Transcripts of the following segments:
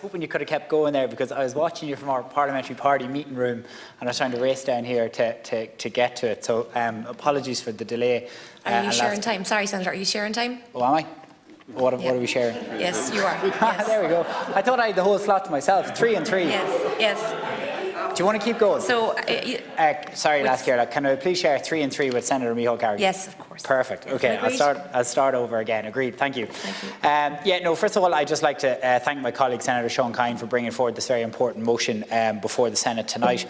hoping you could have kept going there, because I was watching you from our parliamentary party meeting room and I was trying to race down here to get to it. So apologies for the delay. Are you sharing time? Sorry, Senator, are you sharing time? Oh, am I? What are we sharing? Yes, you are. Yes. There we go. I thought I had the whole slot to myself. 3 and 3. Yes, yes. Do you want to keep going? So, sorry, last year. Can I please share 3 and 3 with Senator Micheál Carrigan? Yes, of course. Perfect. Okay, I'll start over again. Agreed. Thank you. Thank you. First of all, I'd just like to thank my colleague Senator Sean Kine for bringing forward this very important motion before the Senate tonight.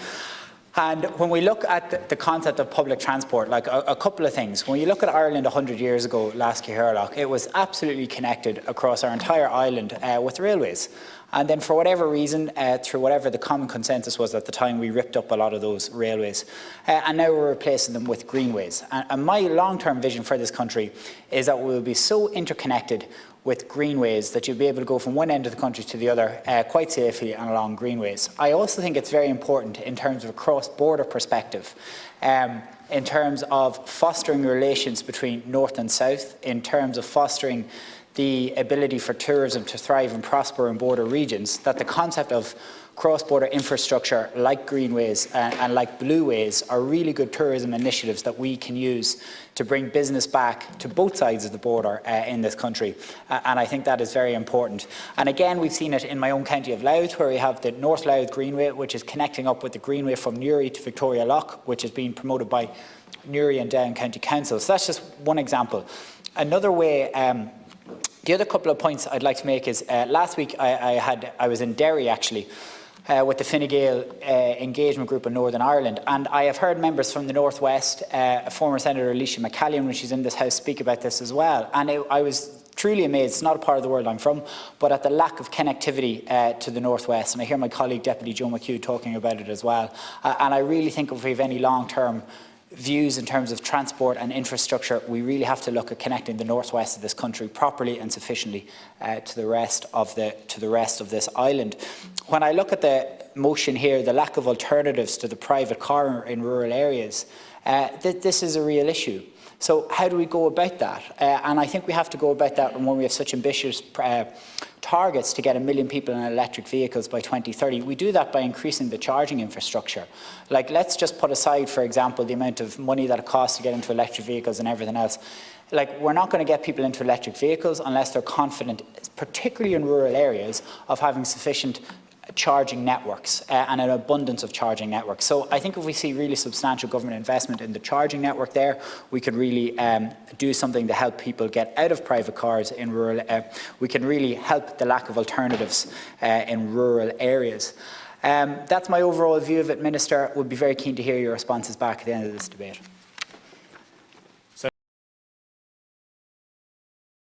And when we look at the concept of public transport, like a couple of things. When you look at Ireland 100 years ago, last Oireachtas, it was absolutely connected across our entire island with railways. And then for whatever reason, through whatever the common consensus was at the time, we ripped up a lot of those railways. And now we're replacing them with greenways. And my long-term vision for this country is that we will be so interconnected with greenways that you'll be able to go from one end of the country to the other quite safely and along greenways. I also think it's very important in terms of a cross-border perspective, in terms of fostering relations between north and south, in terms of fostering the ability for tourism to thrive and prosper in border regions, that the concept of cross-border infrastructure like greenways and like blueways are really good tourism initiatives that we can use to bring business back to both sides of the border in this country. And I think that is very important. And again, we've seen it in my own county of Louth, where we have the North Louth Greenway, which is connecting up with the Greenway from Newry to Victoria Lough, which is being promoted by Newry and Down County Council. So that's just one example. Another way, the other couple of points I'd like to make is last week I was in Derry actually with the Fine Gael engagement group in Northern Ireland, and I have heard members from the North West, former Senator Alicia McCallion, when she's in this House, speak about this as well. And I was truly amazed. It's not a part of the world I'm from, but at the lack of connectivity to the North West. And I hear my colleague Deputy Joe McHugh talking about it as well. And I really think if we have any long-term views in terms of transport and infrastructure, we really have to look at connecting the northwest of this country properly and sufficiently to the rest of this island. When I look at the motion here, the lack of alternatives to the private car in rural areas, this is a real issue. So how do we go about that? And I think we have to go about that when we have such ambitious targets to get 1 million people in electric vehicles by 2030. We do that by increasing the charging infrastructure. Like, let's just put aside, for example, the amount of money that it costs to get into electric vehicles and everything else. Like, we're not going to get people into electric vehicles unless they're confident, particularly in rural areas, of having sufficient charging networks and an abundance of charging networks. So I think if we see really substantial government investment in the charging network there, we could really do something to help people get out of private cars in rural. We can really help the lack of alternatives in rural areas. That's my overall view of it, Minister. Would be very keen to hear your responses back at the end of this debate.